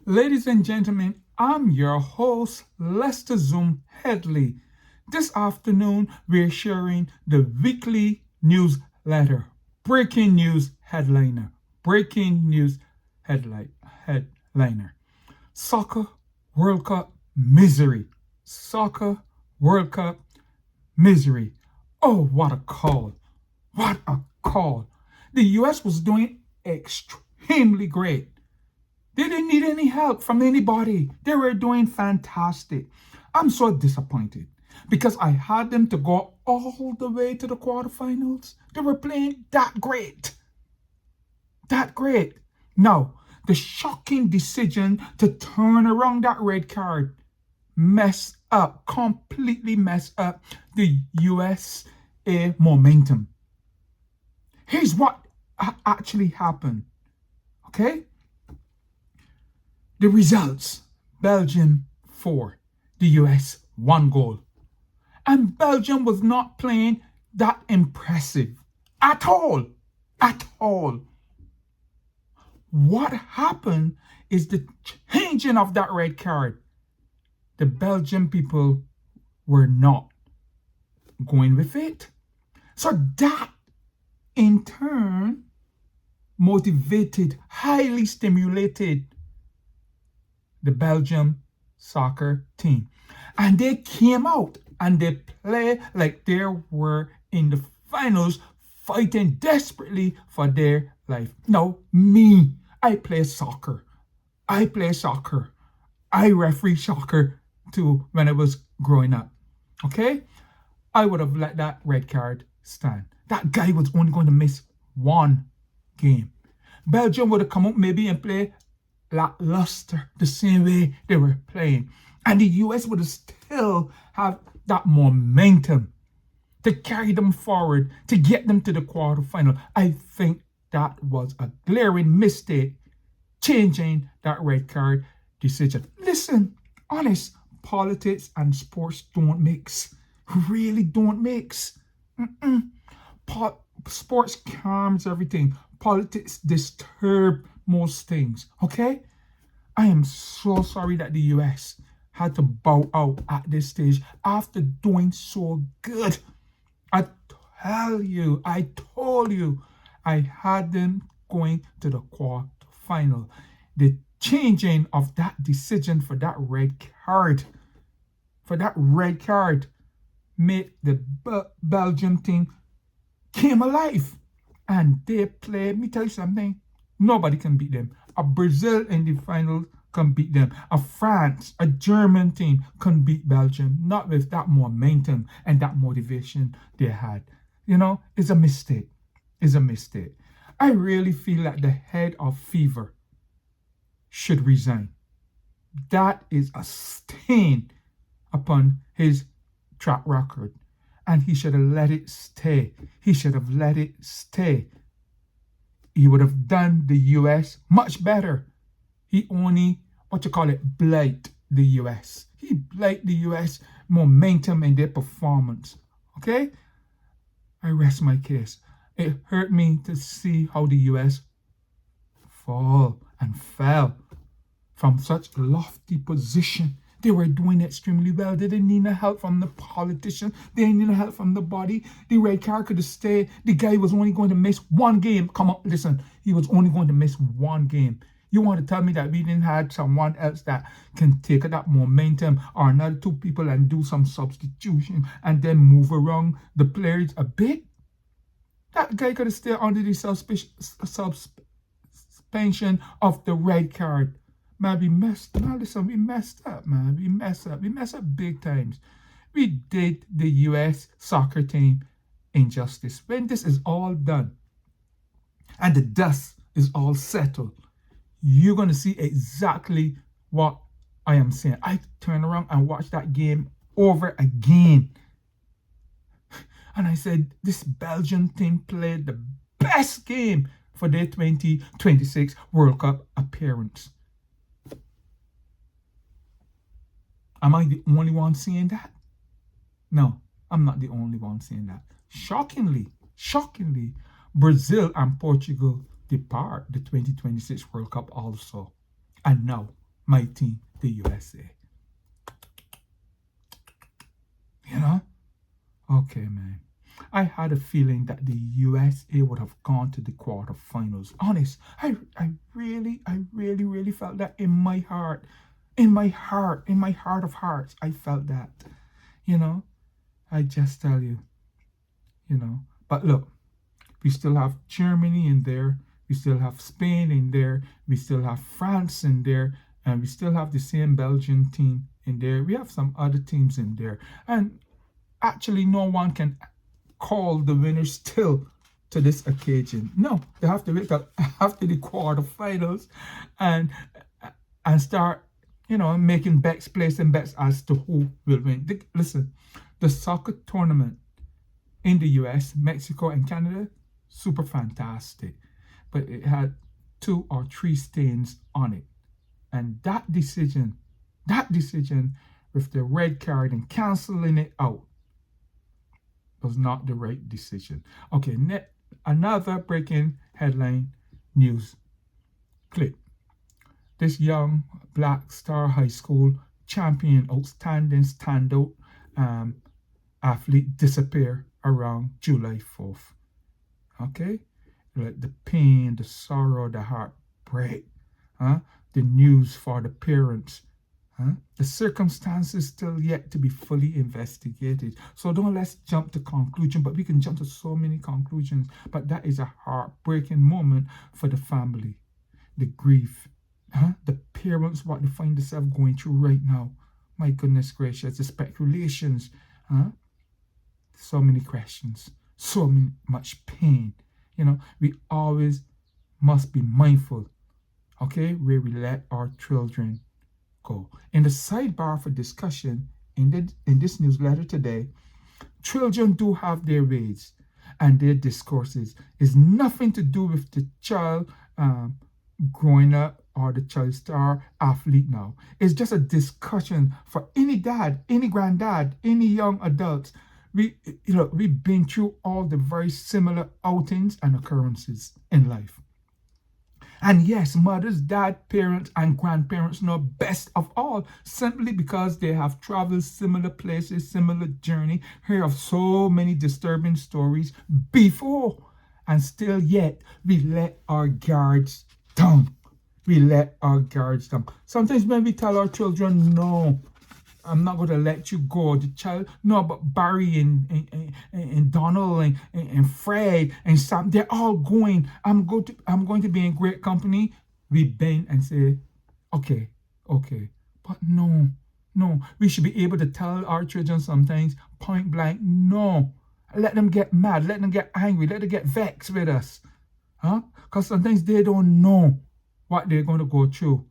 Ladies and gentlemen, I'm your host, Lester Zoom Headley. This afternoon, we're sharing the weekly newsletter, Breaking News Headliner. Breaking News Headliner. Soccer World Cup misery. Soccer World Cup misery. Oh, what a call. What a call. The US was doing extremely great. They didn't need any help from anybody. They were doing fantastic. I'm so disappointed because I had them to go all the way to the quarterfinals. They were playing that great. That great. Now, the shocking decision to turn around that red card completely mess up the USA momentum. Here's what actually happened. Okay? The results: Belgium 4, the US 1 goal. And Belgium was not playing that impressive at all. At all. What happened is the changing of that red card. The Belgian people were not going with it. So that in turn motivated, highly stimulated the Belgium soccer team. And they came out and they played like they were in the finals, fighting desperately for their life. Now, me, I play soccer. I play soccer. I referee soccer too when I was growing up. Okay? I would have let that red card stand. That guy was only going to miss one game. Belgium would have come up maybe and play lackluster the same way they were playing. And the US would have still have that momentum to carry them forward, to get them to the quarterfinal. I think that was a glaring mistake, changing that red card decision. Listen, honest, politics and sports don't mix. Really don't mix. Sports calms everything. Politics disturb most things. Okay? I am so sorry that the US had to bow out at this stage after doing so good. I told you, I had them going to the quarterfinal. The changing of that decision for that red card, made the Belgium team came alive. And they play, let me tell you something, nobody can beat them. A Brazil in the final can beat them. A France, a German team can beat Belgium, not with that momentum and that motivation they had. It's a mistake. It's a mistake. I really feel like the head of FIFA should resign. That is a stain upon his track record. And he should have let it stay. He should have let it stay. He would have done the US much better. He only, blight the US. He blight the US momentum in their performance. Okay? I rest my case. It hurt me to see how the US fall and fell from such lofty position. They were doing extremely well. They didn't need no help from the politicians. They didn't need no help from the body. The red card could have stayed. The guy was only going to miss one game. Come on, listen. He was only going to miss one game. You want to tell me that we didn't have someone else that can take that momentum, or another two people, and do some substitution and then move around the players a bit? That guy could have stayed under the suspension of the red card. Man, we messed up, man. We messed up big times. We did the US soccer team injustice. When this is all done and the dust is all settled, you're going to see exactly what I am saying. I turn around and watch that game over again. And I said, this Belgian team played the best game for their 2026 World Cup appearance. Am I the only one seeing that? No, I'm not the only one seeing that. Shockingly, Brazil and Portugal depart the 2026 World Cup also. And now, my team, the USA. You know? Okay, man. I had a feeling that the USA would have gone to the quarterfinals. Honest, I really felt that in my heart. In my heart of hearts, I felt that. You know? I just tell you, you know. But look, we still have Germany in there. We still have Spain in there. We still have France in there. And we still have the same Belgian team in there. We have some other teams in there. And actually, no one can call the winner still to this occasion. No, they have to wait till after the quarterfinals and start, making bets, placing bets as to who will win. Listen, the soccer tournament in the US, Mexico, and Canada, super fantastic. But it had 2 or 3 stains on it. And that decision with the red card and canceling it out was not the right decision. Okay, another breaking headline news clip. This young Black Star High School champion, outstanding standout athlete disappear around July 4th. Okay? Like the pain, the sorrow, the heartbreak, the news for the parents. The circumstances still yet to be fully investigated. So don't let's jump to conclusion, but we can jump to so many conclusions. But that is a heartbreaking moment for the family. The grief, the parents, what they find themselves going through right now. My goodness gracious, the speculations, so many questions, so much pain. We always must be mindful, okay, where we let our children go. In the sidebar for discussion in this newsletter today, children do have their ways and their discourses. It's nothing to do with the child growing up or the child star athlete now. It's just a discussion for any dad, any granddad, any young adults. We've been through all the very similar outings and occurrences in life. And yes, mothers, dad, parents, and grandparents know best of all, simply because they have traveled similar places, similar journey, heard of so many disturbing stories before, and still yet we let our guards down. We let our guards down. Sometimes when we tell our children, no, I'm not going to let you go. The child, no, but Barry and Donald and Fred and Sam, they're all going. I'm going to be in great company. We bend and say, okay. But no. We should be able to tell our children sometimes point blank, no. Let them get mad. Let them get angry. Let them get vexed with us. Because sometimes they don't know what they're going to go through.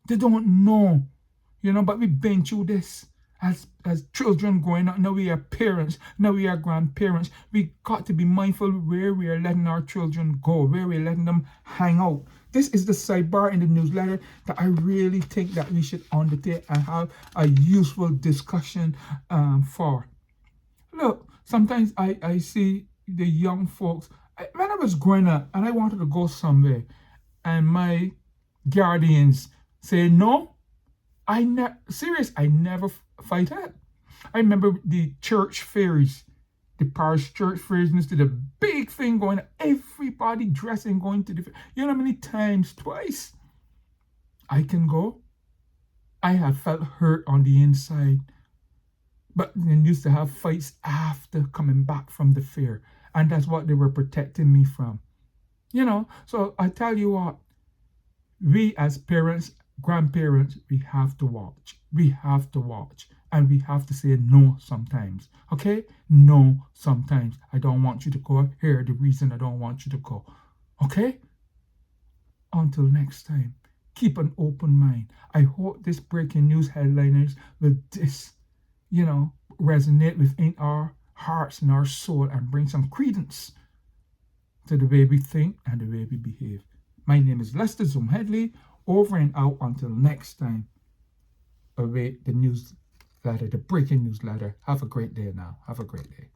They don't know. But we've been through this as children growing up. Now we are parents. Now we are grandparents. We got to be mindful where we are letting our children go, where we're letting them hang out. This is the sidebar in the newsletter that I really think that we should undertake and have a useful discussion for. Look, sometimes I see the young folks. When I was growing up and I wanted to go somewhere, and my guardians say no, I never fight it. I remember the church fairs, the parish church fairs, and the big thing going, everybody dressing, going to the fair. You know how many times? Twice. I can go. I had felt hurt on the inside. But they used to have fights after coming back from the fair. And that's what they were protecting me from. So I tell you what, we as parents, grandparents, we have to watch. And we have to say no sometimes. Okay? No sometimes. I don't want you to go. Here, the reason I don't want you to go. Okay? Until next time, keep an open mind. I hope this breaking news headliners will resonate within our hearts and our soul and bring some credence to the way we think and the way we behave. My name is Lester Zoom Headley. Over and out until next time. Await the newsletter, the breaking newsletter. Have a great day now. Have a great day.